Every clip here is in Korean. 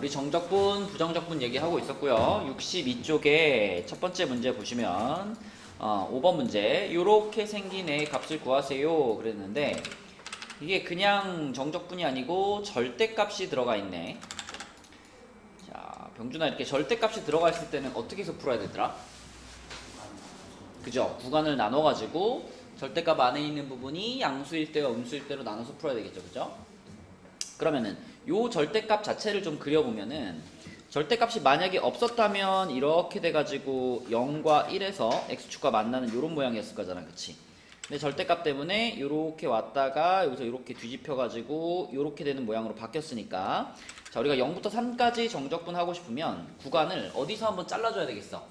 우리 정적분, 부정적분 얘기하고 있었고요. 62쪽에 첫 번째 문제 보시면 5번 문제 요렇게 생긴 애 값을 구하세요 그랬는데 이게 그냥 정적분이 아니고 절대값이 들어가 있네. 자, 병준아, 이렇게 절대값이 들어가 있을 때는 어떻게 해서 풀어야 되더라? 그죠? 구간을 나눠가지고 절대값 안에 있는 부분이 양수일 때와 음수일 때로 나눠서 풀어야 되겠죠. 그죠? 그러면은 요 절대값 자체를 좀 그려보면은 절대값이 만약에 없었다면 이렇게 돼가지고 0과 1에서 x축과 만나는 요런 모양이었을 거잖아. 그치? 근데 절대값 때문에 요렇게 왔다가 여기서 요렇게 뒤집혀가지고 요렇게 되는 모양으로 바뀌었으니까 자, 우리가 0부터 3까지 정적분 하고 싶으면 구간을 어디서 한번 잘라줘야 되겠어?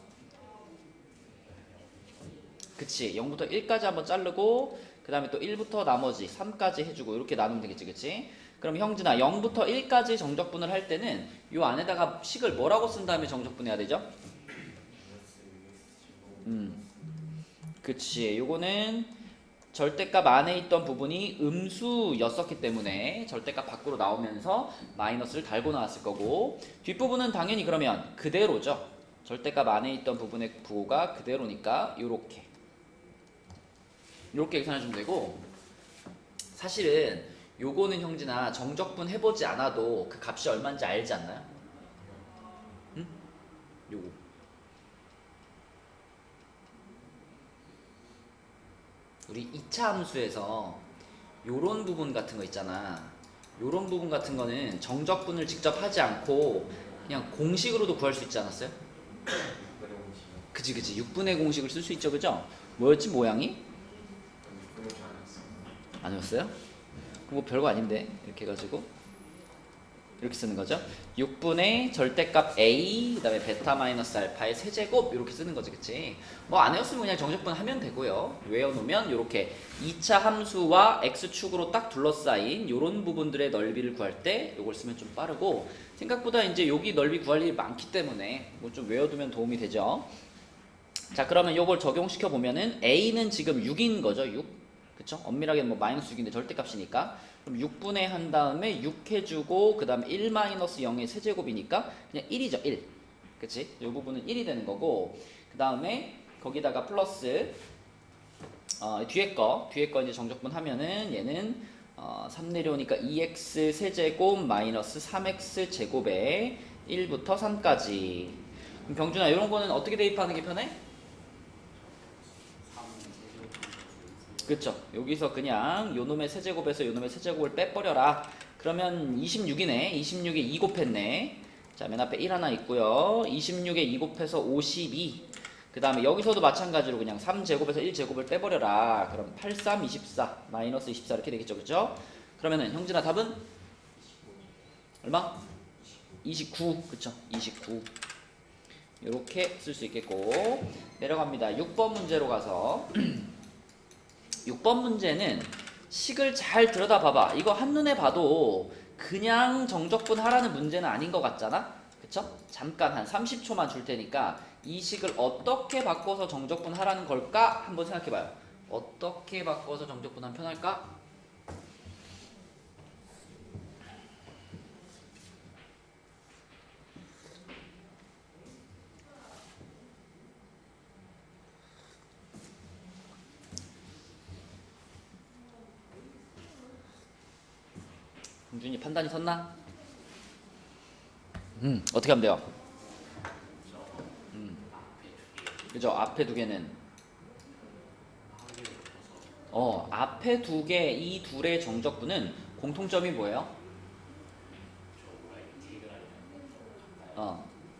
그치? 0부터 1까지 한번 자르고 그 다음에 또 1부터 나머지 3까지 해주고 이렇게 나누면 되겠지. 그치? 그럼 형준아, 0부터 1까지 정적분을 할 때는 요 안에다가 식을 뭐라고 쓴 다음에 정적분해야 되죠? 그치. 요거는 절대값 안에 있던 부분이 음수였었기 때문에 절대값 밖으로 나오면서 마이너스를 달고 나왔을 거고, 뒷부분은 당연히 그러면 그대로죠. 절대값 안에 있던 부분의 부호가 그대로니까 요렇게 계산해주면 되고, 사실은 요거는 형진아 정적분 해보지 않아도 그 값이 얼마인지 알지 않나요? 응? 요거 우리 2차 함수에서 요런 부분 같은 거 있잖아. 요런 부분 같은 거는 정적분을 직접 하지 않고 그냥 공식으로도 구할 수 있지 않았어요? 그치. 6분의 공식을 쓸 수 있죠. 그죠? 뭐였지 모양이? 아니었어요? 뭐 별거 아닌데 이렇게 해가지고 이렇게 쓰는 거죠. 6분의 절대값 a 그다음에 베타 마이너스 알파의 세제곱 이렇게 쓰는 거지. 그치? 뭐 안 외웠으면 그냥 정적분 하면 되고요. 외워놓으면 이렇게 2차 함수와 x축으로 딱 둘러싸인 이런 부분들의 넓이를 구할 때 이걸 쓰면 좀 빠르고, 생각보다 이제 여기 넓이 구할 일이 많기 때문에 뭐 좀 외워두면 도움이 되죠. 자, 그러면 이걸 적용시켜 보면은 a는 지금 6인 거죠. 6. 그쵸? 엄밀하게 뭐 마이너스 6인데 절대값이니까 그럼 6분의 한 다음에 6 해주고 그 다음에 1 마이너스 0의 세제곱이니까 그냥 1이죠. 1. 그치? 이 부분은 1이 되는 거고, 그 다음에 거기다가 플러스 뒤에 거 이제 정적분 하면은 얘는 3 내려오니까 2x 세제곱 마이너스 3x 제곱에 1부터 3까지. 그럼 병준아, 이런 거는 어떻게 대입하는 게 편해? 그쵸? 여기서 그냥 요놈의 세제곱에서 요놈의 세제곱을 빼버려라. 그러면 26이네. 26에 2 곱했네. 자, 맨 앞에 1 하나 있고요. 26에 2 곱해서 52. 그 다음에 여기서도 마찬가지로 그냥 3제곱에서 1제곱을 빼버려라. 그럼 8, 3, 24 마이너스 24 이렇게 되겠죠. 그쵸? 그러면은 형진아 답은? 얼마? 29. 그쵸? 29. 이렇게 쓸 수 있겠고, 내려갑니다. 6번 문제로 가서 6번 문제는 식을 잘 들여다봐봐. 이거 한눈에 봐도 그냥 정적분 하라는 문제는 아닌 것 같잖아? 그쵸? 잠깐 한 30초만 줄 테니까 이 식을 어떻게 바꿔서 정적분 하라는 걸까? 한번 생각해봐요. 어떻게 바꿔서 정적분 하면 편할까? 공준이 판단이 섰나? 어떻게 하면 돼요? 그죠? 앞에 두 개는 앞에 두 개, 이 둘의 정적분은 공통점이 뭐예요?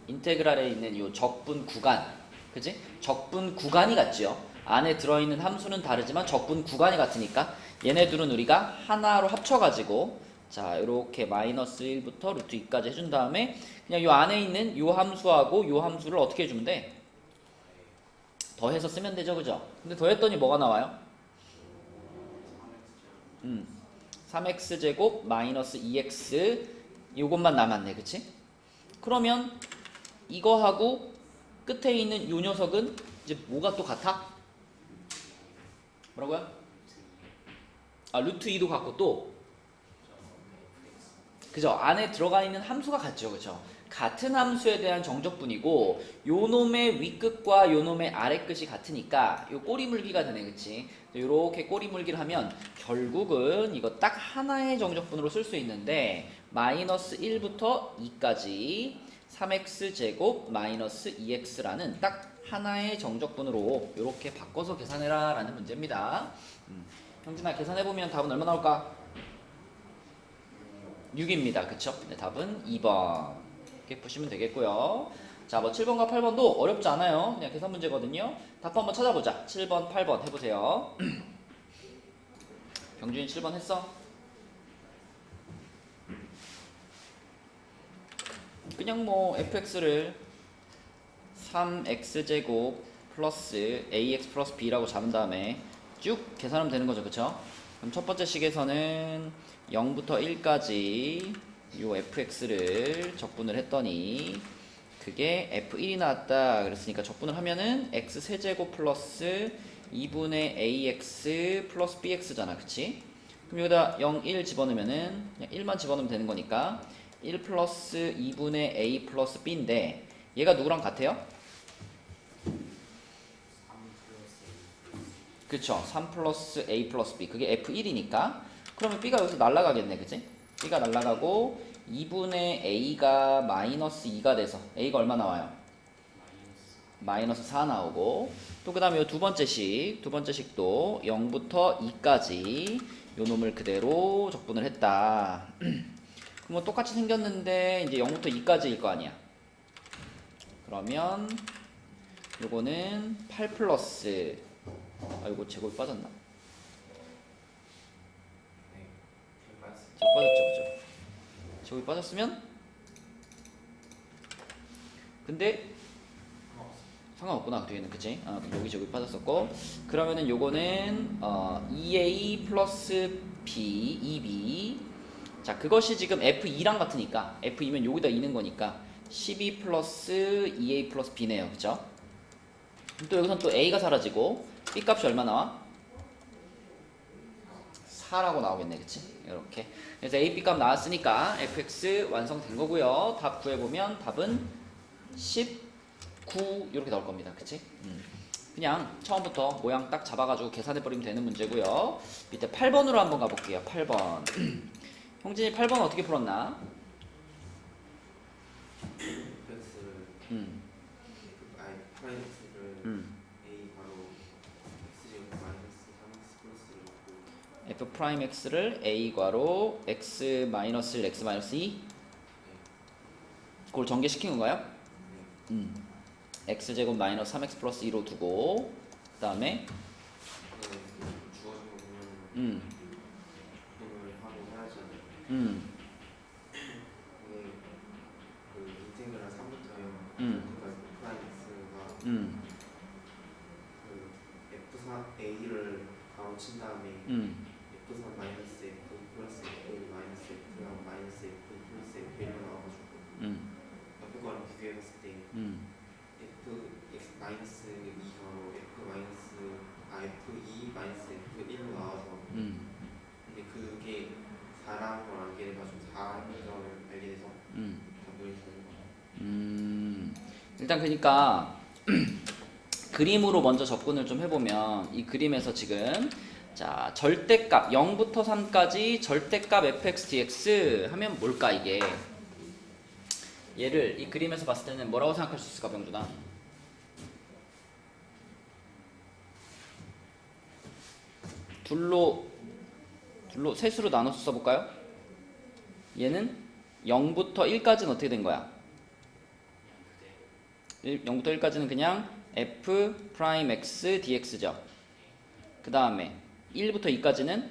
인테그랄에 있는 요 적분 구간, 그지? 적분 구간이 같지요. 안에 들어있는 함수는 다르지만 적분 구간이 같으니까 얘네들은 우리가 하나로 합쳐가지고 자, 요렇게 마이너스 1부터 루트 2까지 해준 다음에 그냥 요 안에 있는 요 함수하고 요 함수를 어떻게 해주면 돼? 더해서 쓰면 되죠. 그죠? 근데 더했더니 뭐가 나와요? 3x제곱 마이너스 2x 요것만 남았네. 그치? 그러면 이거하고 끝에 있는 요 녀석은 이제 뭐가 또 같아? 뭐라고요? 루트 2도 같고 또 그죠? 안에 들어가 있는 함수가 같죠, 그죠? 같은 함수에 대한 정적분이고 요 놈의 윗끝과 요 놈의 아랫끝이 같으니까 요 꼬리물기가 되네, 그치? 요렇게 꼬리물기를 하면 결국은 이거 딱 하나의 정적분으로 쓸 수 있는데 마이너스 1부터 2까지 3x제곱 마이너스 2x라는 딱 하나의 정적분으로 이렇게 바꿔서 계산해라 라는 문제입니다. 형진아, 계산해보면 답은 얼마 나올까? 6입니다. 그쵸? 네, 답은 2번. 이렇게 푸시면 되겠고요. 자, 뭐 7번과 8번도 어렵지 않아요. 그냥 계산 문제거든요. 답 한번 찾아보자. 7번, 8번 해보세요. 병준이 7번 했어? 그냥 뭐 fx를 3x제곱 플러스 ax 플러스 b라고 잡은 다음에 쭉 계산하면 되는 거죠. 그쵸? 그럼 첫 번째 식에서는 0부터 1까지 요 fx를 적분을 했더니 그게 f1이 나왔다 그랬으니까 적분을 하면은 x 세제곱 플러스 2분의 ax 플러스 bx잖아. 그치? 그럼 여기다 0, 1 집어넣으면은 그냥 1만 집어넣으면 되는 거니까 1 플러스 2분의 a 플러스 b인데 얘가 누구랑 같아요? 그쵸? 3 플러스 a 플러스 b 그게 f1이니까 그러면 b가 여기서 날아가겠네. 그치? b가 날아가고 2분의 a가 마이너스 2가 돼서 a가 얼마 나와요? 마이너스 4 나오고 또 그 다음에 두 번째 식도 0부터 2까지 요 놈을 그대로 적분을 했다. 그럼 똑같이 생겼는데 이제 0부터 2까지일 거 아니야. 그러면 요거는 8 플러스 아이고 제곱이 빠졌나? 제곱 빠졌죠, 그죠? 제곱이 빠졌으면 근데 상관없구나 그 뒤에는. 그치? 그럼 여기 제곱이 빠졌었고 그러면은 요거는 2a 플러스 b 2b 자 그것이 지금 f2랑 같으니까 f2면 여기다 2는 거니까 12 플러스 2a 플러스 b네요. 그쵸? 또 여기선 또 a가 사라지고 b 값이 얼마 나와? 4라고 나오겠네. 그치? 이렇게 그래서 a, b 값 나왔으니까 fx 완성된 거고요. 답 구해보면 답은 19 이렇게 나올 겁니다. 그치? 그냥 처음부터 모양 딱 잡아가지고 계산해버리면 되는 문제고요. 밑에 8번으로 한번 가볼게요. 8번 형진이 8번 어떻게 풀었나? f 프라임 x를 a 괄호 x 마이너스 1 x 마이너스 2 그걸 전개시킨 건가요? x 제곱 마이너스 3x 플러스 2로 두고 그 다음에 A를 가로 친 다음에 F3 마이너스 F 플러스 F 마이너스 F랑 마이너스 F 플러스 F로 나와가지고 옆에 거랑 비교해봤을 때 F X 마이너스 2가로 F 마이너스 F2 마이너스 F1로 나와서 근데 그게 4라는 걸 알게 돼가지고 4라는 걸 알게 돼서 답을 찾는 거예요. 일단 그러니까 그림으로 먼저 접근을 좀 해보면 이 그림에서 지금 자 절대값 0부터 3까지 절대값 fx dx 하면 뭘까 이게 얘를 이 그림에서 봤을 때는 뭐라고 생각할 수 있을까 병준아? 둘로 셋으로 나눠서 써볼까요? 얘는 0부터 1까지는 어떻게 된 거야? 0부터 1까지는 그냥 f 프라임 x dx죠. 그 다음에 1부터 2까지는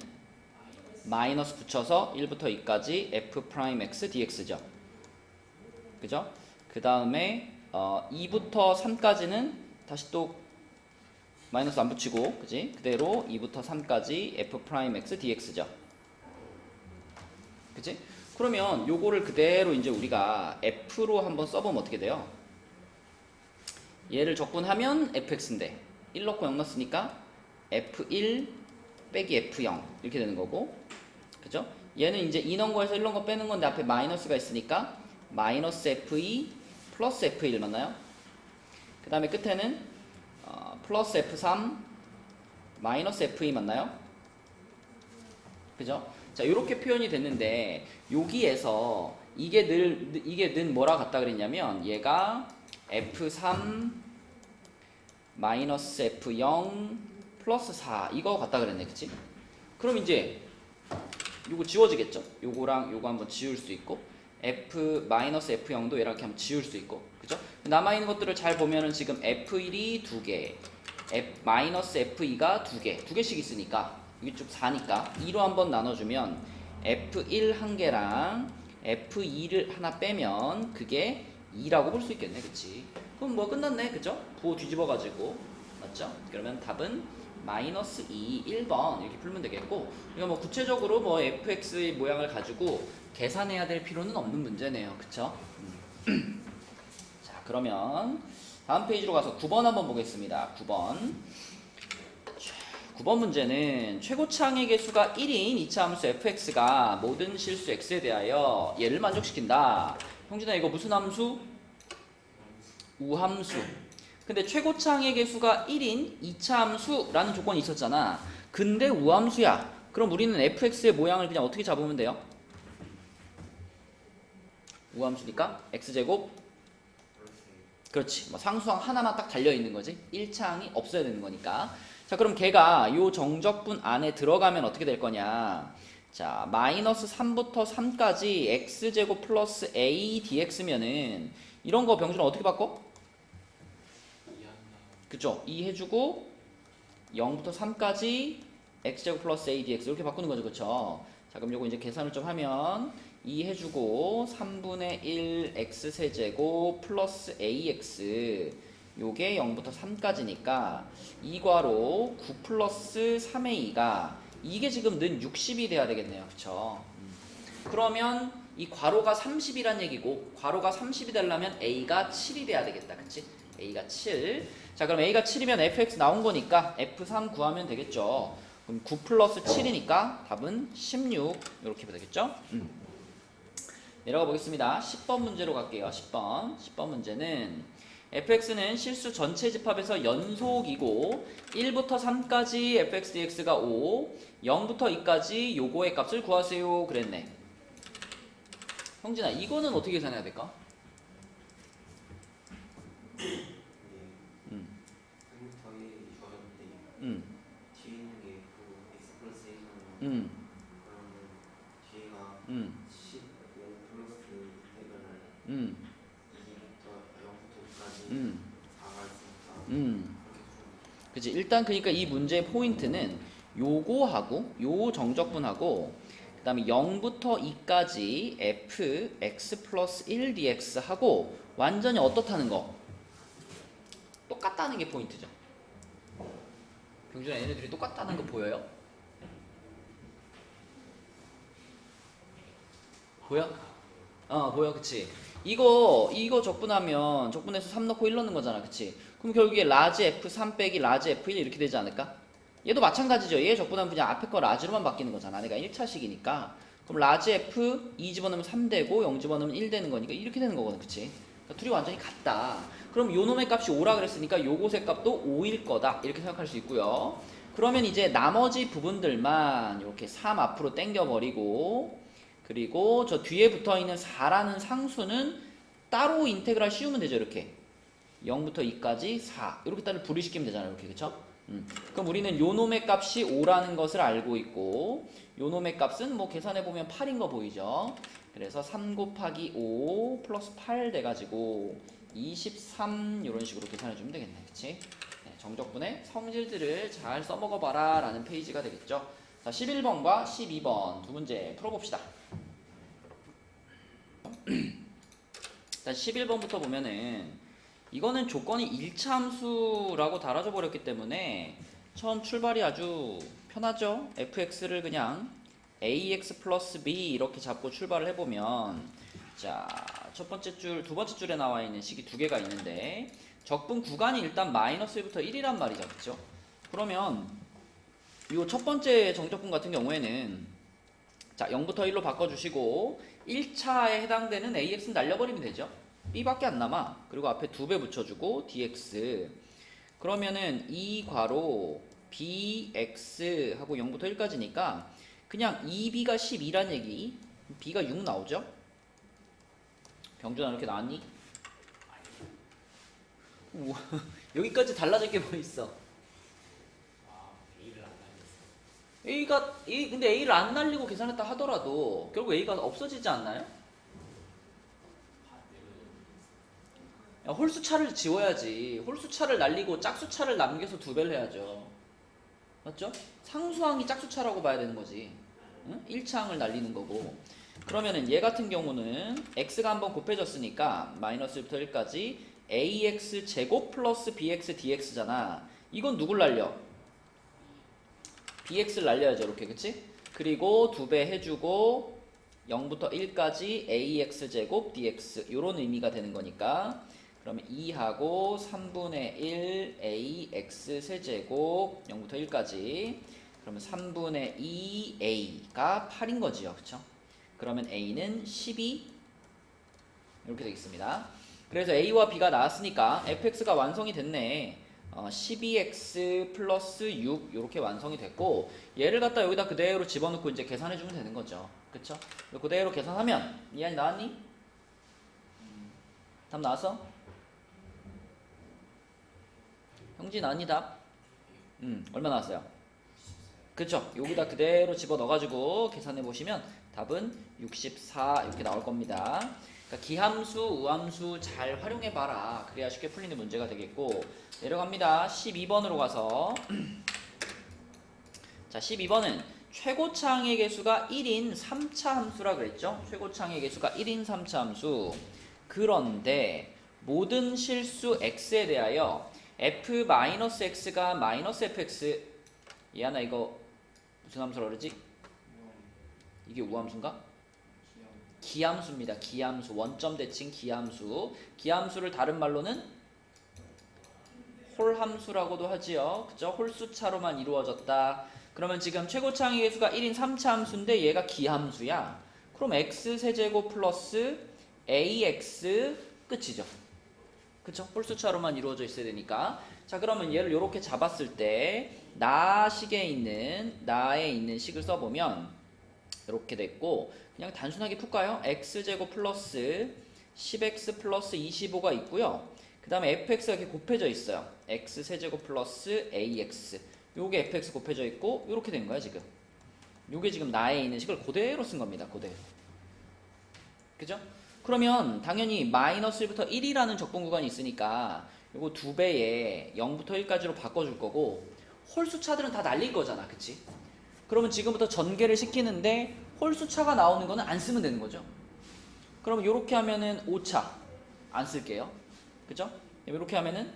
마이너스 붙여서 1부터 2까지 f 프라임 x dx죠. 그죠? 그 다음에 2부터 3까지는 다시 또 마이너스 안 붙이고 그지? 그대로 2부터 3까지 f 프라임 x dx죠. 그지? 그러면 요거를 그대로 이제 우리가 f로 한번 써보면 어떻게 돼요? 얘를 적분하면 fx인데 1 넣고 0 넣었으니까 f1 빼기 f0 이렇게 되는 거고 그죠? 얘는 이제 인원 거에서 1런 거 빼는 건데 앞에 마이너스가 있으니까 마이너스 F2 플러스 F1 맞나요? 그 다음에 끝에는 플러스 F3 마이너스 F2 맞나요? 그죠? 자, 이렇게 표현이 됐는데 여기에서 이게 는 뭐라 같다 그랬냐면 얘가 F3 마이너스 F0 플러스 4 이거 같다 그랬네, 그치? 그럼 이제 요거 지워지겠죠? 요거랑 요거 한번 지울 수 있고 F 마이너스 F0도 이렇게 한번 지울 수 있고, 그죠? 남아있는 것들을 잘 보면은 지금 F1이 2개, 마이너스 F2가 2개씩 있으니까 이게 쭉 4니까 2로 한번 나눠주면 F1 한 개랑 F2를 하나 빼면 그게 2라고 볼 수 있겠네, 그치? 그럼 뭐 끝났네, 그죠? 부호 뒤집어가지고, 맞죠? 그러면 답은 마이너스 2, 1번 이렇게 풀면 되겠고, 이거 뭐 구체적으로 뭐 fx의 모양을 가지고 계산해야 될 필요는 없는 문제네요, 그쵸? 자, 그러면 다음 페이지로 가서 9번 한번 보겠습니다. 9번. 9번 문제는 최고차항의 개수가 1인 이차 함수 fx가 모든 실수 x에 대하여 얘를 만족시킨다. 형진아, 이거 무슨 함수? 우함수. 근데 최고차항의 개수가 1인 2차 함수라는 조건이 있었잖아. 근데 우함수야. 그럼 우리는 fx의 모양을 그냥 어떻게 잡으면 돼요? 우함수니까 x제곱, 그렇지, 뭐 상수항 하나만 딱 달려있는 거지. 1차항이 없어야 되는 거니까. 자, 그럼 걔가 요 정적분 안에 들어가면 어떻게 될 거냐. 자, 마이너스 3부터 3까지 x제곱 플러스 a dx면은 이런 거 병준아 어떻게 바꿔? 그쵸? 2 해주고 0부터 3까지 x제곱 플러스 a dx 이렇게 바꾸는 거죠, 그쵸? 자, 그럼 요거 이제 계산을 좀 하면 2 해주고 3분의 1 x 세제곱 플러스 ax 요게 0부터 3까지니까 2괄호 9 플러스 3의 2가 이게 지금 는 60이 돼야 되겠네요, 그쵸? 그러면 이 괄호가 30이란 얘기고 괄호가 30이 되려면 a가 7이 돼야 되겠다, 그치? a가 7. 자, 그럼 a가 7이면 fx 나온 거니까 f3 구하면 되겠죠. 그럼 9 플러스 7이니까 답은 16 이렇게 하면 되겠죠. 내려가 보겠습니다. 10번 문제로 갈게요. 10번 문제는 fx는 실수 전체 집합에서 연속이고 1부터 3까지 fx dx가 5, 0부터 2까지 요거의 값을 구하세요 그랬네. 형진아, 이거는 어떻게 계산해야 될까? 뒤에 있는 게 그 x 플러스 1이면 그러면 뒤에가 10, 0 플러스 100을 2부터 0부터 2까지 4가 있으니까 그치. 일단 그러니까 이 문제의 포인트는 요거하고 요 정적분하고 그 다음에 0부터 2까지 f x 플러스 1 dx 하고 완전히 어떻다는 거 똑같다는 게 포인트죠. 병준아, 얘네들이 똑같다는 거 보여요? 보여? 보여, 그치? 이거 적분하면 적분해서 3 넣고 1 넣는 거잖아, 그치? 그럼 결국에 라지 f3 빼기 라지 f1 이렇게 되지 않을까? 얘도 마찬가지죠. 얘 적분하면 그냥 앞에 거 라지로만 바뀌는 거잖아. 내가 1차식이니까. 그럼 라지 f 2 집어넣으면 3 되고 0 집어넣으면 1 되는 거니까 이렇게 되는 거거든, 그치? 그러니까 둘이 완전히 같다. 그럼 요 놈의 값이 5라 그랬으니까 요것의 값도 5일 거다, 이렇게 생각할 수 있고요. 그러면 이제 나머지 부분들만 이렇게 3 앞으로 당겨버리고, 그리고 저 뒤에 붙어있는 4라는 상수는 따로 인테그랄 씌우면 되죠. 이렇게 0부터 2까지 4 이렇게 따로 분리시키면 되잖아요. 이렇게, 그쵸? 그럼 우리는 요 놈의 값이 5라는 것을 알고 있고, 요 놈의 값은 뭐 계산해보면 8인 거 보이죠? 그래서 3 곱하기 5 플러스 8 돼가지고 23 이런 식으로 계산해주면 되겠네, 그치? 네, 정적분의 성질들을 잘 써먹어봐라 라는 페이지가 되겠죠. 자, 11번과 12번 두 문제 풀어봅시다. 자, 11번부터 보면은 이거는 조건이 1차 함수라고 달아져 버렸기 때문에 처음 출발이 아주 편하죠. fx를 그냥 ax 플러스 b 이렇게 잡고 출발을 해보면, 자, 첫 번째 줄, 두 번째 줄에 나와 있는 식이 두 개가 있는데 적분 구간이 일단 마이너스 1부터 1이란 말이죠, 그쵸? 그러면 이 첫 번째 정적분 같은 경우에는 자, 0부터 1로 바꿔주시고 1차에 해당되는 AX는 날려버리면 되죠. B밖에 안 남아. 그리고 앞에 2배 붙여주고 DX. 그러면은 이 괄호 BX 하고 0부터 1까지니까 그냥 2B가 12란 얘기. B가 6 나오죠? 병준아 이렇게 나왔니? 우와, 여기까지 달라질 게 뭐 있어? 근데 A를 안 날리고 계산했다 하더라도 결국 A가 없어지지 않나요? 야, 홀수차를 지워야지. 홀수차를 날리고 짝수차를 남겨서 2배를 해야죠. 맞죠? 상수항이 짝수차라고 봐야 되는 거지. 응? 1차항을 날리는 거고. 그러면은 얘 같은 경우는 x가 한번 곱해졌으니까 마이너스 1부터 1까지 ax 제곱 플러스 bx dx잖아. 이건 누굴 날려? bx를 날려야죠. 이렇게, 그치? 그리고 2배 해주고 0부터 1까지 ax 제곱 dx 요런 의미가 되는 거니까 그러면 2하고 3분의 1 ax 세제곱 0부터 1까지 그러면 3분의 2 a가 8인 거지요. 그쵸? 그러면 a는 12 이렇게 되겠습니다. 그래서 a와 b가 나왔으니까 fx가 완성이 됐네. 12x 플러스 6 이렇게 완성이 됐고 얘를 갖다 여기다 그대로 집어넣고 이제 계산해주면 되는 거죠. 그쵸? 그대로 계산하면 이한이 나왔니? 답 나왔어? 형진 아니 답? 얼마 나왔어요? 그쵸? 여기다 그대로 집어넣어가지고 계산해보시면 답은 64 이렇게 나올 겁니다. 그러니까 기함수, 우함수 잘 활용해봐라. 그래야 쉽게 풀리는 문제가 되겠고 내려갑니다. 12번으로 가서 자 12번은 최고차항의 개수가 1인 3차 함수라 그랬죠? 최고차항의 개수가 1인 3차 함수. 그런데 모든 실수 x에 대하여 f-x가 마이너스 fx 얘하나 이거 무슨 함수라 그러지? 이게 우함수인가? 기함수입니다. 기함수. 원점 대칭 기함수. 기함수를 다른 말로는 홀함수라고도 하지요. 그죠? 홀수차로만 이루어졌다. 그러면 지금 최고차항의 개수가 1인 3차 함수인데 얘가 기함수야. 그럼 x 세제곱 플러스 ax 끝이죠. 그쵸? 홀수차로만 이루어져 있어야 되니까. 자, 그러면 얘를 이렇게 잡았을 때 나에 있는 식을 써보면 이렇게 됐고 그냥 단순하게 풀까요? x제곱 플러스 10x 플러스 25가 있고요. 그 다음에 fx가 이렇게 곱해져 있어요. x 세제곱 플러스 ax 요게 fx 곱해져 있고 이렇게 된 거야 지금. 요게 지금 나에 있는 식을 그대로 쓴 겁니다. 그대로. 그죠? 그러면 당연히 마이너스 1부터 1이라는 적분 구간이 있으니까 요거 2배에 0부터 1까지로 바꿔줄 거고 홀수차들은 다 날릴 거잖아. 그치? 그러면 지금부터 전개를 시키는데 홀수차가 나오는 거는 안 쓰면 되는 거죠. 그러면 요렇게 하면은 5차 안 쓸게요. 그죠? 요렇게 하면은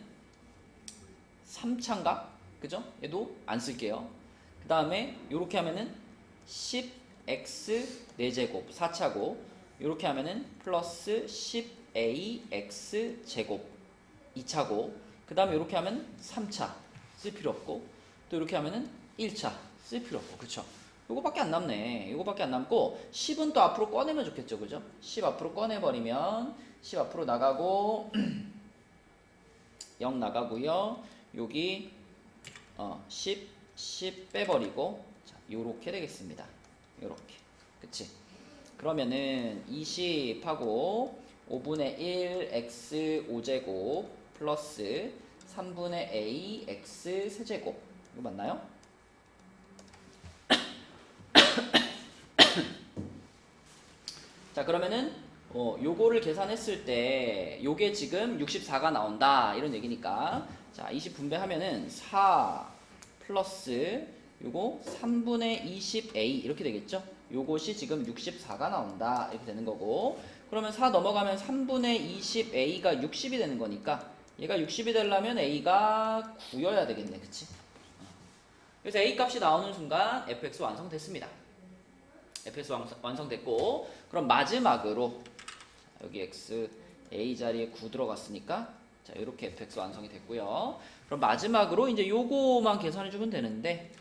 3차인가? 그죠? 얘도 안 쓸게요. 그 다음에 요렇게 하면은 10x 4제곱 4차고 요렇게 하면은 플러스 10ax 제곱 2차고 그 다음에 요렇게 하면 3차 쓸 필요 없고 또 이렇게 하면은 1차 쓸 필요 없고 그쵸? 요거밖에 안 남네. 요거밖에 안 남고 10은 또 앞으로 꺼내면 좋겠죠. 그죠? 10 앞으로 꺼내버리면 10 앞으로 나가고 0 나가고요. 여기 10 빼버리고 자, 요렇게 되겠습니다. 요렇게. 그치? 그러면은 20하고 5분의 1 x 5제곱 플러스 3분의 a x 세제곱 이거 맞나요? 자 그러면은 요거를 계산했을 때 요게 지금 64가 나온다 이런 얘기니까 자 20 분배하면은 4 플러스 요거 3분의 20a 이렇게 되겠죠? 요것이 지금 64가 나온다 이렇게 되는 거고 그러면 4 넘어가면 3분의 20a가 60이 되는 거니까 얘가 60이 되려면 a가 9여야 되겠네. 그치? 그래서 a 값이 나오는 순간 fx 완성됐습니다. fx 완성됐고 그럼 마지막으로 여기 x a 자리에 9 들어갔으니까 자 이렇게 fx 완성이 됐고요. 그럼 마지막으로 이제 요거만 계산해 주면 되는데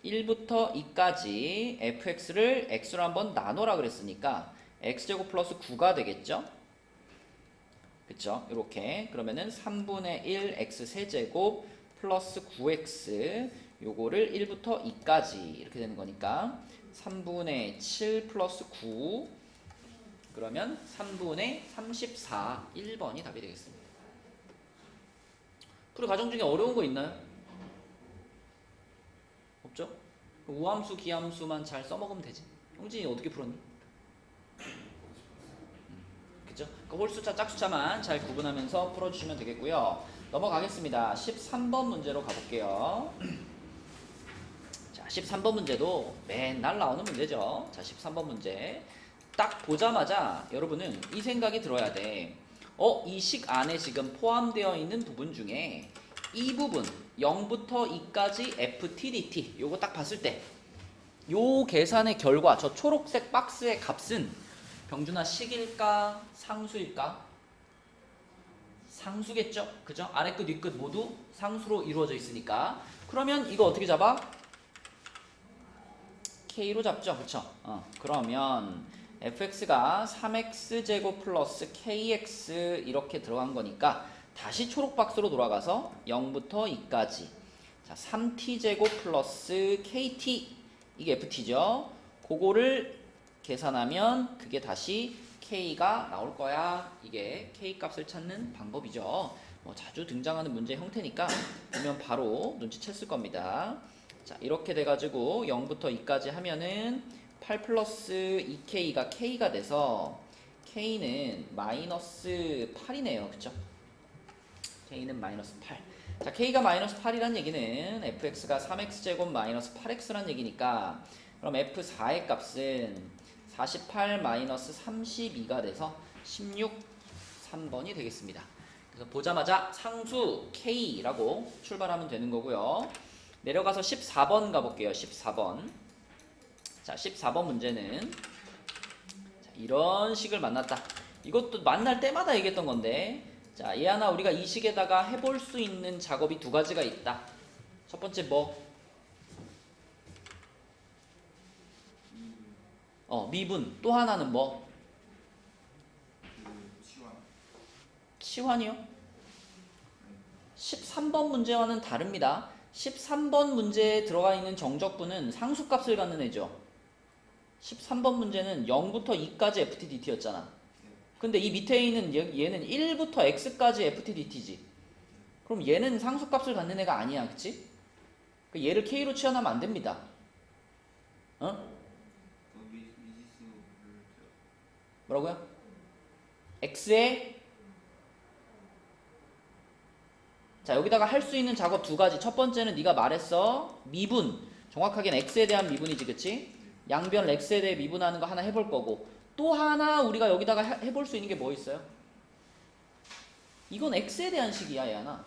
1부터 2까지 fx를 x로 한번 나눠라 그랬으니까 x제곱 플러스 9가 되겠죠? 그쵸? 이렇게 그러면은 3분의 1 x 세제곱 플러스 9x 요거를 1부터 2까지 이렇게 되는 거니까 3분의 7 플러스 9 그러면 3분의 34 1번이 답이 되겠습니다. 풀이 과정 중에 어려운 거 있나요? 없죠? 우함수, 기함수만 잘 써먹으면 되지. 형진이 어떻게 풀었니? 그죠? 그 홀수차, 짝수차만 잘 구분하면서 풀어주시면 되겠고요. 넘어가겠습니다. 13번 문제로 가볼게요. 자, 13번 문제도 맨날 나오는 문제죠. 자, 13번 문제. 딱 보자마자 여러분은 이 생각이 들어야 돼. 이 식 안에 지금 포함되어 있는 부분 중에 이 부분 0부터 2까지 ftdt 요거 딱 봤을 때 요 계산의 결과 저 초록색 박스의 값은 병준아 식일까 상수일까? 상수겠죠? 그죠? 아래 끝, 위 끝 모두 상수로 이루어져 있으니까 그러면 이거 어떻게 잡아? K로 잡죠? 그쵸? 그러면 fx가 3x제곱 플러스 kx 이렇게 들어간 거니까 다시 초록 박스로 돌아가서 0부터 2까지 자 3t제곱 플러스 kt 이게 ft죠? 그거를 계산하면 그게 다시 k가 나올 거야. 이게 k 값을 찾는 방법이죠. 자주 등장하는 문제 형태니까 보면 바로 눈치챘을 겁니다. 자 이렇게 돼가지고 0부터 2까지 하면은 8 플러스 2k가 k가 돼서 k는 마이너스 8이네요. 그쵸? k는 마이너스 8. 자 k가 마이너스 8이란 얘기는 fx가 3x제곱 마이너스 8x란 얘기니까 그럼 f4의 값은 48 마이너스 32가 돼서 16, 3번이 되겠습니다. 그래서 보자마자 상수 k라고 출발하면 되는 거고요. 내려가서 14번 가볼게요. 14번. 자, 14번 문제는 자, 이런 식을 만났다. 이것도 만날 때마다 얘기했던 건데 자, 얘 하나 우리가 이 식에다가 해볼 수 있는 작업이 두 가지가 있다. 첫 번째 뭐? 미분. 또 하나는 뭐? 치환이요? 13번 문제와는 다릅니다. 13번 문제에 들어가 있는 정적분은 상수값을 갖는 애죠. 13번 문제는 0부터 2까지 ftdt였잖아. 근데 이 밑에 있는 얘는 1부터 x까지 ftdt지. 그럼 얘는 상수값을 갖는 애가 아니야. 그치? 얘를 k로 치환하면 안 됩니다. 뭐라고요? x에 자 여기다가 할 수 있는 작업 두 가지. 첫 번째는 네가 말했어. 미분. 정확하게는 x에 대한 미분이지. 그치? 양변 x에 대해 미분하는 거 하나 해볼 거고 또 하나 우리가 여기다가 해볼 수 있는 게 뭐 있어요? 이건 x에 대한 식이야. 얘 하나.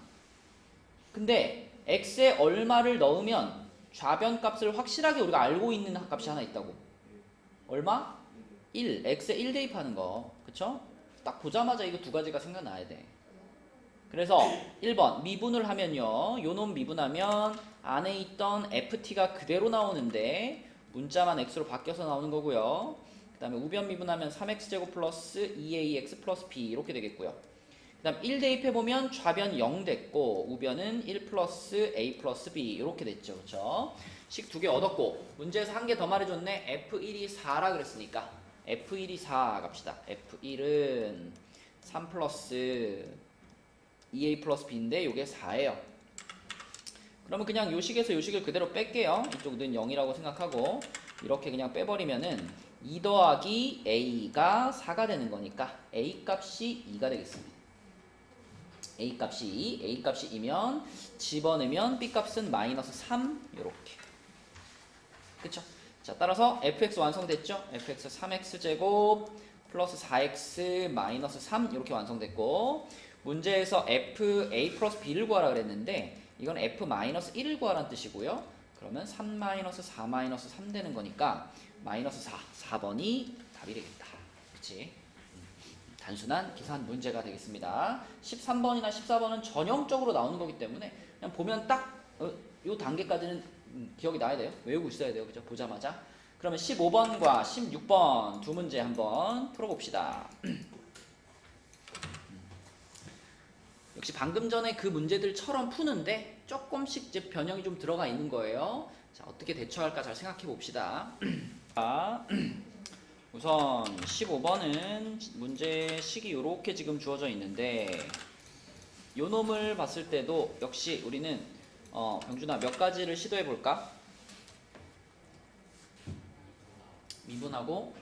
근데 x에 얼마를 넣으면 좌변 값을 확실하게 우리가 알고 있는 값이 하나 있다고. 얼마? 1. x에 1 대입하는 거. 그쵸? 딱 보자마자 이거 두 가지가 생각나야 돼. 그래서 1번 미분을 하면요. 요놈 미분하면 안에 있던 ft가 그대로 나오는데 문자만 x로 바뀌어서 나오는 거고요. 그 다음에 우변 미분하면 3x제곱 플러스 2ax 플러스 b 이렇게 되겠고요. 그 다음 1 대입해보면 좌변 0 됐고 우변은 1 플러스 a 플러스 b 이렇게 됐죠. 그쵸? 식 두 개 얻었고 문제에서 한 개 더 말해줬네. f1이 4라 그랬으니까 f1이 4 갑시다. f1은 3 플러스 2a 플러스 b인데 요게 4예요. 그러면 그냥 요 식에서 요 식을 그대로 뺄게요. 이쪽은 0이라고 생각하고 이렇게 그냥 빼버리면은 2 더하기 a가 4가 되는 거니까 a 값이 2가 되겠습니다. a 값이 2, a 값이 2면 집어넣으면 b 값은 마이너스 3 요렇게. 그쵸? 자 따라서 fx 완성됐죠? fx 3x제곱 플러스 4x 마이너스 3 이렇게 완성됐고 문제에서 f a 플러스 b를 구하라 그랬는데 이건 f 마이너스 1을 구하라는 뜻이고요. 그러면 3 마이너스 4 마이너스 3 되는 거니까 마이너스 4번이 답이 되겠다. 그치? 단순한 계산 문제가 되겠습니다. 13번이나 14번은 전형적으로 나오는 거기 때문에 그냥 보면 딱 요 단계까지는 기억이 나야 돼요. 외우고 있어야 돼요. 그죠? 보자마자. 그러면 15번과 16번 두 문제 한번 풀어봅시다. 역시 방금 전에 그 문제들처럼 푸는데 조금씩 이제 변형이 좀 들어가 있는 거예요. 자, 어떻게 대처할까 잘 생각해 봅시다. 자, 우선 15번은 문제식이 이렇게 지금 주어져 있는데 요 놈을 봤을 때도 역시 우리는 병준아 몇 가지를 시도해 볼까? 미분하고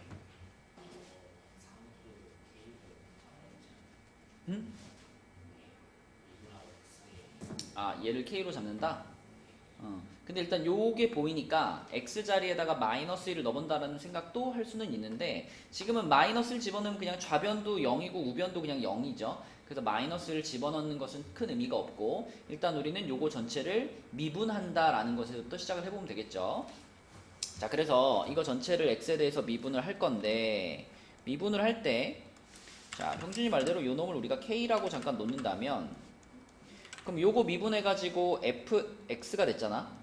얘를 K로 잡는다? 근데 일단 요게 보이니까 X 자리에다가 마이너스 1을 넣어본다라는 생각도 할 수는 있는데 지금은 마이너스를 집어넣으면 그냥 좌변도 0이고 우변도 그냥 0이죠. 그래서 마이너스를 집어넣는 것은 큰 의미가 없고 일단 우리는 요거 전체를 미분한다라는 것에서부터 시작을 해보면 되겠죠. 자, 그래서 이거 전체를 X에 대해서 미분을 할 건데 미분을 할 때 자, 병준이 말대로 요 놈을 우리가 K라고 잠깐 놓는다면 그럼 요거 미분해가지고 fx가 됐잖아.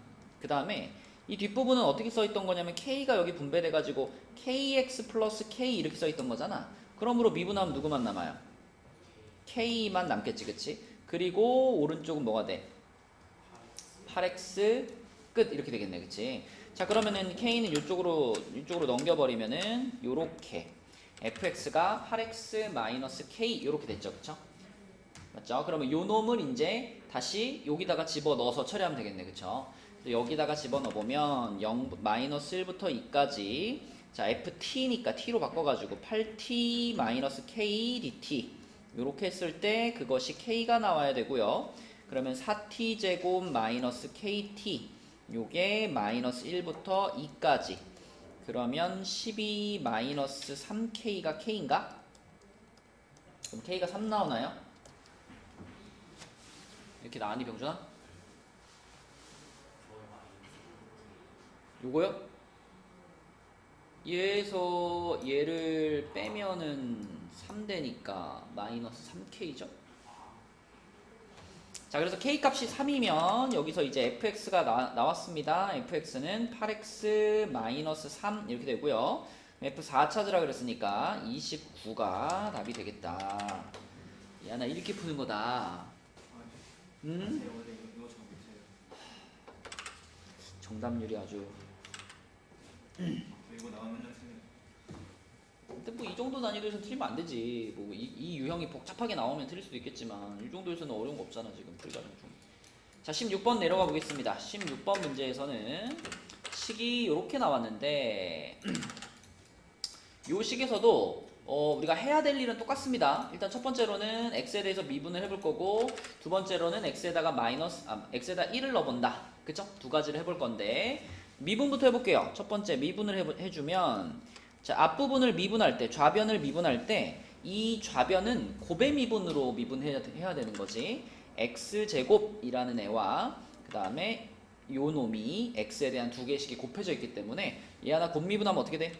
그 다음에 이 뒷부분은 어떻게 써있던 거냐면 k가 여기 분배돼가지고 kx 플러스 k 이렇게 써있던 거잖아. 그러므로 미분하면 누구만 남아요? k만 남겠지, 그치? 그리고 오른쪽은 뭐가 돼? 8x 끝 이렇게 되겠네, 그치? 자, 그러면은 k는 이쪽으로 넘겨버리면은 요렇게 fx가 8x 마이너스 k 요렇게 됐죠, 그쵸? 맞죠? 그러면 요 놈을 이제 다시 여기다가 집어넣어서 처리하면 되겠네, 그쵸? 여기다가 집어넣어보면 0, 마이너스 1부터 2까지 자, ft니까 t로 바꿔가지고 8t 마이너스 k dt 요렇게 했을 때 그것이 k가 나와야 되고요. 그러면 4t 제곱 마이너스 kt 요게 마이너스 1부터 2까지 그러면 12 마이너스 3k가 k인가? 그럼 k가 3 나오나요? 이렇게 나왔니, 병준아? 요거요? 얘에서 얘를 빼면은 3되니까 마이너스 3k죠. 자, 그래서 k 값이 3이면 여기서 이제 fx가 나왔습니다. fx는 8x 마이너스 3 이렇게 되고요. f4 찾으라 그랬으니까 29가 답이 되겠다. 야, 나 이렇게 푸는 거다. 정답률이 아주. 이거 나오면 맨날 틀려. 근데 뭐 이 정도 난이도에서 틀리면 안 되지. 뭐 이 유형이 복잡하게 나오면 틀릴 수도 있겠지만 이 정도에서는 어려운 거 없잖아 지금 풀이가 좀. 자, 16번 내려가 보겠습니다. 16번 문제에서는 식이 이렇게 나왔는데 이 식에서도 우리가 해야 될 일은 똑같습니다. 일단 첫 번째로는 x에 대해서 미분을 해볼 거고 두 번째로는 x에다가 x에다 1을 넣어본다. 그쵸? 두 가지를 해볼 건데 미분부터 해볼게요. 첫 번째 미분을 해주면 자, 앞부분을 미분할 때 좌변을 미분할 때 이 좌변은 곱의 미분으로 미분해야 되는 거지. x제곱이라는 애와 그 다음에 요 놈이 x에 대한 두 개씩이 곱해져 있기 때문에 얘 하나 곱미분하면 어떻게 돼?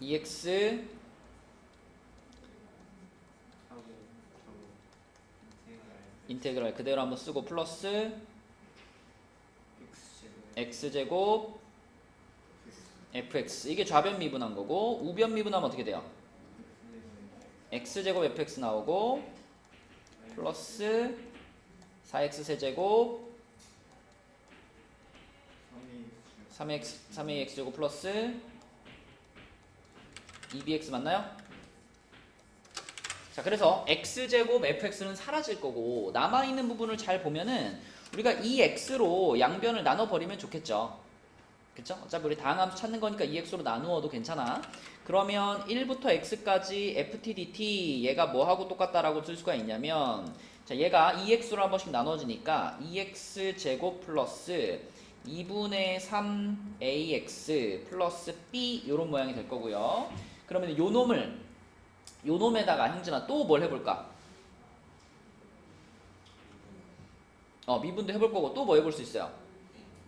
2x 인테그랄 그대로 한번 쓰고 플러스 x제곱 fx 이게 좌변 미분한 거고 우변 미분하면 어떻게 돼요? x제곱 fx 나오고 플러스 4x 세제곱 3ax제곱 플러스 2bx 맞나요? 자, 그래서 x제곱 fx는 사라질 거고 남아있는 부분을 잘 보면은 우리가 이 x로 양변을 나눠버리면 좋겠죠. 그쵸? 어차피 우리 다항함수 찾는 거니까 2x로 나누어도 괜찮아. 그러면 1부터 x까지 ft dt 얘가 뭐하고 똑같다라고 쓸 수가 있냐면 자, 얘가 2x로 한 번씩 나눠지니까 2x제곱 플러스 2분의 3ax 플러스 b 요런 모양이 될 거고요. 그러면 요 놈에다가 형진아 또 뭘 해볼까? 미분도 해볼 거고 또 뭐 해볼 수 있어요?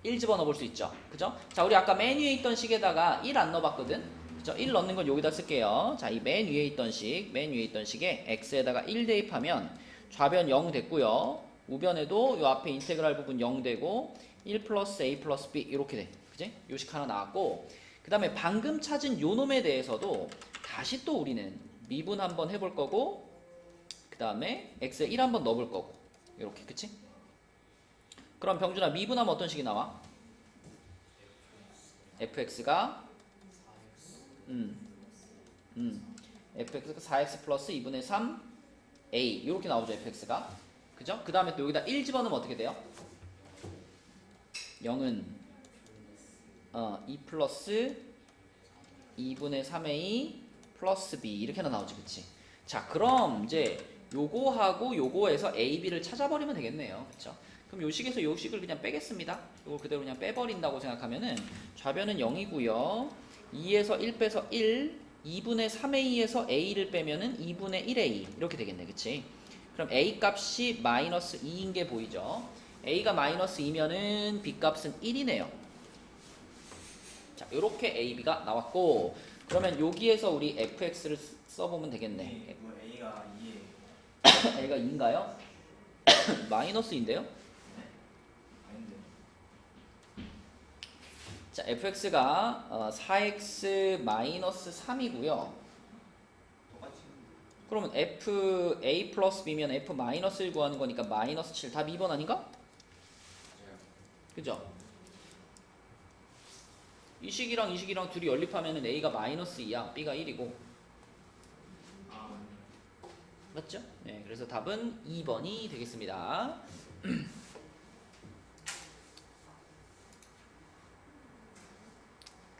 1 집어넣어 볼 수 있죠. 그죠? 자, 우리 아까 맨 위에 있던 식에다가 1 안 넣어봤거든? 그죠? 1 넣는 건 여기다 쓸게요. 자, 이 맨 위에 있던 식에 x에다가 1 대입하면 좌변 0 됐고요. 우변에도 요 앞에 인테그랄 부분 0 되고 1 플러스 a 플러스 b 이렇게 돼. 그지? 요식 하나 나왔고 그 다음에 방금 찾은 요 놈에 대해서도 다시 또 우리는 미분 한번 해볼 거고 그 다음에 x에 1 한번 넣어볼 거고 이렇게 그치? 그럼 병준아 미분하면 어떤 식이 나와? fx가 fx가 4x 플러스 2분의 3 a 이렇게 나오죠 fx가 그죠? 그 다음에 또 여기다 1 집어넣으면 어떻게 돼요? 0은 2 플러스 2분의 3a 플러스 b 이렇게 하나 나오지 그치? 자 그럼 이제 요거하고 요거에서 a, b를 찾아버리면 되겠네요 그쵸? 그럼 요식에서 요식을 그냥 빼겠습니다 요걸 그대로 그냥 빼버린다고 생각하면은 좌변은 0이고요 2에서 1 빼서 1 2분의 3a에서 a를 빼면은 2분의 1a 이렇게 되겠네 그치? 그럼 a 값이 마이너스 2인 게 보이죠? a가 마이너스 2면은 b 값은 1이네요 자 요렇게 a, b가 나왔고 그러면 여기에서 우리 fx를 써보면 되겠네 뭐 A가 2예요. a가 2인가요? 마이너스인데요? 아닌데. 자 fx가 4x 마이너스 3이고요 똑같이. 그러면 f a 플러스 b면 f 마이너스 1 구하는 거니까 마이너스 7 답 2번 아닌가? 맞아요. 그죠? 이 식이랑 이 식이랑 둘이 연립하면 a가 마이너스 2야 b가 1이고 아, 맞죠? 네, 그래서 답은 2번이 되겠습니다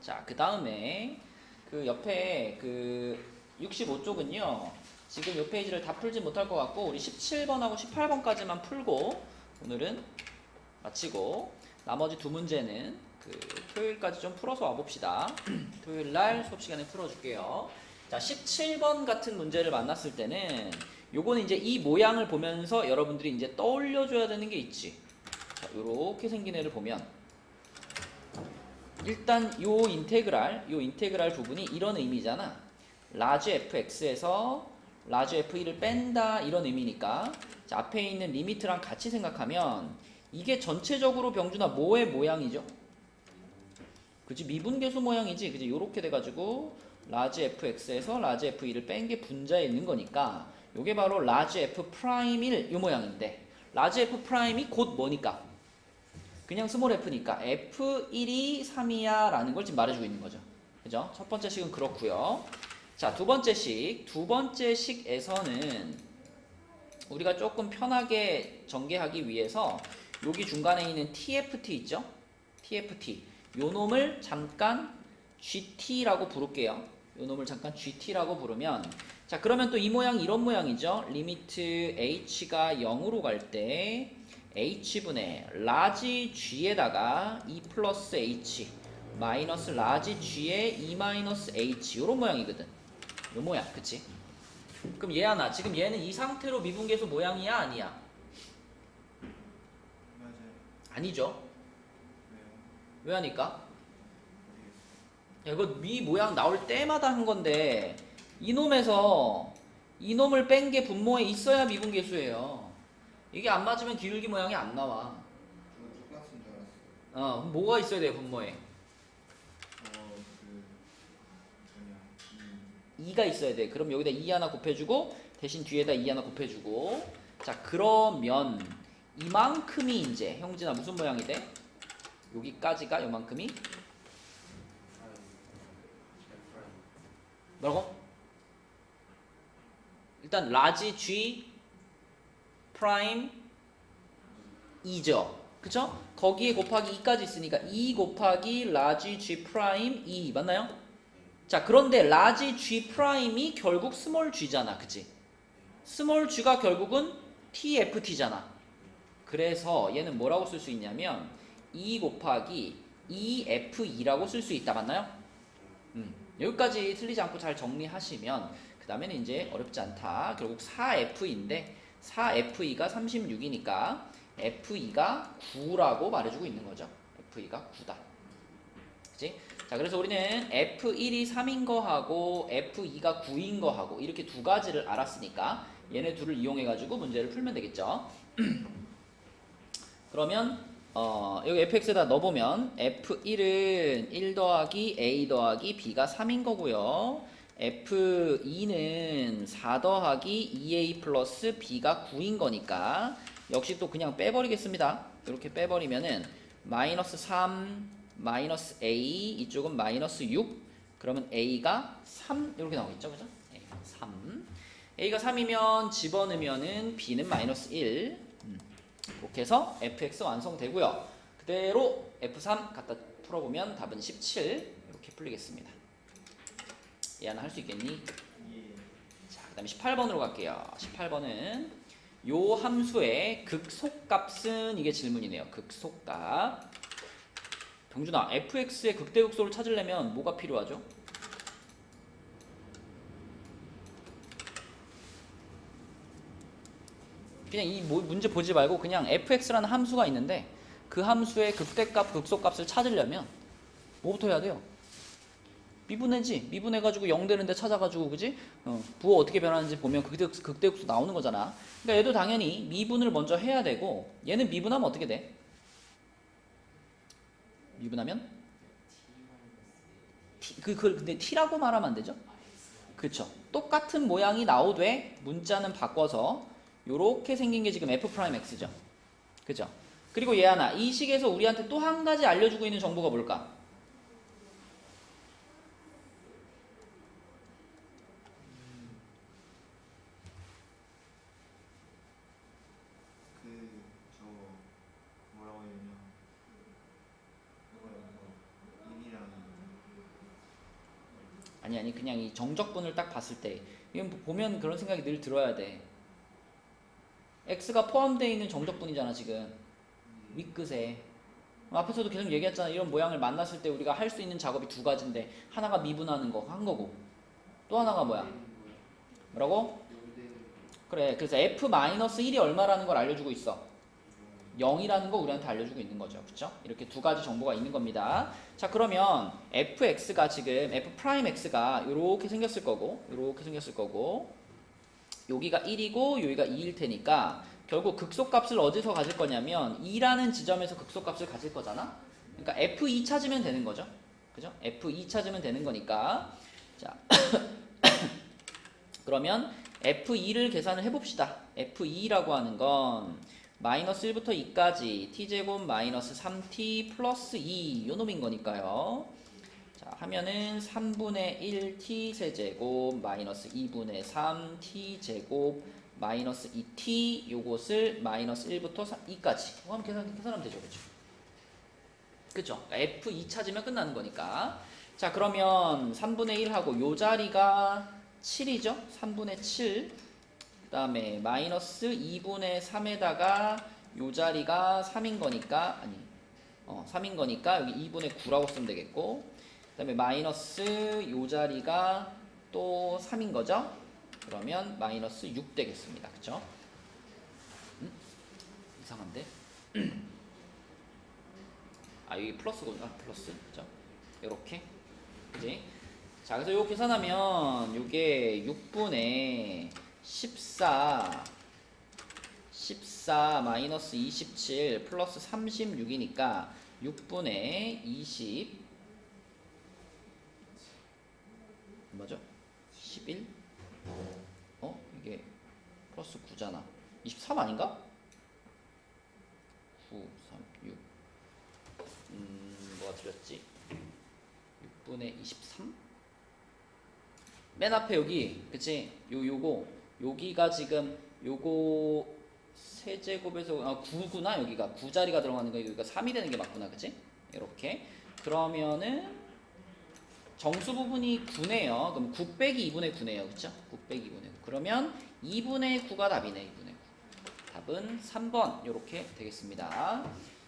자, 그 다음에 그 옆에 그 65쪽은요 지금 이 페이지를 다 풀지 못할 것 같고 우리 17번하고 18번까지만 풀고 오늘은 마치고 나머지 두 문제는 그 토요일까지 좀 풀어서 와봅시다 토요일날 수업 시간에 풀어줄게요 자 17번 같은 문제를 만났을 때는 요거는 이제 이 모양을 보면서 여러분들이 이제 떠올려줘야 되는 게 있지 자, 요렇게 생긴 애를 보면 일단 요 인테그랄 부분이 이런 의미잖아. 라지 fx에서 라지 f1을 뺀다 이런 의미니까 자, 앞에 있는 리미트랑 같이 생각하면 이게 전체적으로 병준아 뭐의 모양이죠? 그지 미분계수 모양이지. 그지 요렇게 돼가지고 라지 fx에서 라지 f1을 뺀 게 분자에 있는 거니까 요게 바로 라지 f 프라임 1 요 모양인데 라지 f 프라임이 곧 뭐니까? 그냥 스몰 f니까 f1이 3이야 라는 걸 지금 말해주고 있는 거죠 그죠? 첫 번째 식은 그렇고요 자 두 번째 식에서는 우리가 조금 편하게 전개하기 위해서 여기 중간에 있는 tft 있죠? tft 요 놈을 잠깐 gt라고 부를게요 요 놈을 잠깐 gt라고 부르면 자 그러면 또 이 모양이 이런 모양이죠 리미트 h가 0으로 갈때 h분의 라지 g에다가 2 플러스 h 마이너스 라지 g에 2 마이너스 h 요런 모양이거든 요 모양 그치? 그럼 얘하나 지금 얘는 이 상태로 미분계수 모양이야 아니야? 맞아요. 아니죠 왜요? 왜 하니까? 모르겠어요. 야, 이거 미 모양 나올 때마다 한 건데 이놈에서 이놈을 뺀 게 분모에 있어야 미분계수예요 이게 안 맞으면 기울기 모양이 안 나와 저도 똑같은 줄 알았어요. 그럼 뭐가 있어야 돼 분모에? 뭐냐. 2가 있어야 돼. 그럼 여기다 2 하나 곱해주고 대신 뒤에다 2 하나 곱해주고 자 그러면 이만큼이 이제 형진아 무슨 모양이 돼? 여기까지가 요만큼이? 뭐라고? 일단 라지 G 프라임 2죠. 그쵸? 거기에 곱하기 2까지 있으니까 2 곱하기 라지 G 프라임 2 맞나요? 자 그런데 라지 G 프라임이 결국 스몰 G잖아 그치? 스몰 G가 결국은 TFT잖아 그래서 얘는 뭐라고 쓸 수 있냐면 2 곱하기 2F2라고 쓸 수 있다 맞나요? 여기까지 틀리지 않고 잘 정리하시면 그 다음에는 이제 어렵지 않다 결국 4F인데 4F2가 36이니까 F2가 9라고 말해주고 있는 거죠 F2가 9다 그치? 자, 그래서 우리는 F1이 3인 거하고 F2가 9인 거하고 이렇게 두 가지를 알았으니까 얘네 둘을 이용해가지고 문제를 풀면 되겠죠. 그러면 여기 fx에다 넣어보면 f1은 1 더하기 a 더하기 b가 3인 거고요. f2는 4 더하기 2a 플러스 b가 9인 거니까 역시 또 그냥 빼버리겠습니다. 이렇게 빼버리면은 마이너스 3 마이너스 a 이쪽은 마이너스 6 그러면 a가 3 이렇게 나오겠죠, 그죠? a가 3 a가 3이면 집어넣으면은 b는 마이너스 1 이렇게 해서 fx 완성되고요. 그대로 f3 갖다 풀어보면 답은 17 이렇게 풀리겠습니다. 얘는 할 수 있겠니? 예. 자, 그 다음에 18번으로 갈게요. 18번은 요 함수의 극속값은 이게 질문이네요. 극속값. 병준아, fx의 극대극소를 찾으려면 뭐가 필요하죠? 그냥 이 문제 보지 말고 그냥 fx라는 함수가 있는데 그 함수의 극대값, 극소값을 찾으려면 뭐부터 해야 돼요? 미분해지. 미분해가지고 0 되는데 찾아가지고 그지? 부호 어떻게 변하는지 보면 극대극소 나오는 거잖아. 그러니까 얘도 당연히 미분을 먼저 해야 되고 얘는 미분하면 어떻게 돼? 미분하면? 근데 t라고 말하면 안 되죠? 그쵸. 똑같은 모양이 나오되 문자는 바꿔서 요렇게 생긴 게 지금 f'x죠. 그죠? 그리고 얘 하나. 이 식에서 우리한테 또 한 가지 알려주고 있는 정보가 뭘까? 저 뭐라고 해야 되냐? 이거요. 인이랑 아니 그냥 이 정적분을 딱 봤을 때 이건 보면 그런 생각이 늘 들어야 돼. x가 포함되어 있는 정적분이잖아 지금 윗끝에. 앞에서도 계속 얘기했잖아. 이런 모양을 만났을 때 우리가 할 수 있는 작업이 두 가지인데 하나가 미분하는 거 한 거고 또 하나가 뭐야? 뭐라고? 그래. 그래서 f-1이 얼마라는 걸 알려주고 있어. 0이라는 거 우리한테 알려주고 있는 거죠. 그쵸? 이렇게 두 가지 정보가 있는 겁니다. 자, 그러면 fx가 지금 f'x가 이렇게 생겼을 거고 여기가 1이고 여기가 2일 테니까 결국 극소값을 어디서 가질 거냐면 2라는 지점에서 극소값을 가질 거잖아. 그러니까 f2 찾으면 되는 거죠. 그죠? f2 찾으면 되는 거니까. 자, 그러면 f2를 계산을 해봅시다. f2라고 하는 건 마이너스 1부터 2까지 t제곱 마이너스 3t 플러스 2 요 놈인 거니까요. 자, 하면은 3분의 1 t 세제곱 마이너스 2분의 3 t 제곱 마이너스 2t 요것을 마이너스 1부터 2까지 그거 하면 계산하면 되죠. 그쵸? 그러니까 f2 찾으면 끝나는 거니까. 자, 그러면 3분의 1하고 요 자리가 7이죠? 3분의 7 그 다음에 마이너스 2분의 3에다가 요 자리가 3인 거니까 3인 거니까 여기 2분의 9라고 쓰면 되겠고 그 다음에 마이너스 요 자리가 또 3인 거죠? 그러면 마이너스 6 되겠습니다. 그쵸? 이상한데? 여기 플러스구나. 플러스. 그죠? 요렇게. 그지? 자, 그래서 요 계산하면 요게 6분의 14 마이너스 27 플러스 36이니까 6분의 20 맞아? 11? 이게 플러스 9잖아. 23 아닌가? 9, 3, 6 뭐가 틀렸지? 6분의 23? 맨 앞에 여기 그치? 여기가 지금 요거 세제곱에서 9구나. 여기가 9자리가 들어가는 거 여기가 3이 되는 게 맞구나. 그치? 이렇게 그러면은 정수 부분이 9네요. 그럼 9 빼기 2분의 9네요. 그쵸? 9 빼기 2분의 9 그러면 2분의 9가 답이네. 2분의 9 답은 3번 이렇게 되겠습니다.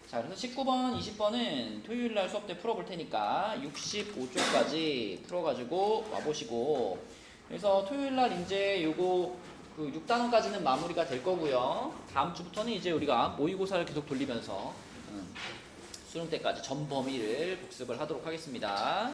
자, 그래서 19번, 20번은 토요일날 수업 때 풀어볼 테니까 65쪽까지 풀어가지고 와보시고 그래서 토요일날 이제 요거 6단원까지는 마무리가 될 거고요. 다음 주부터는 이제 우리가 모의고사를 계속 돌리면서 수능 때까지 전 범위를 복습을 하도록 하겠습니다.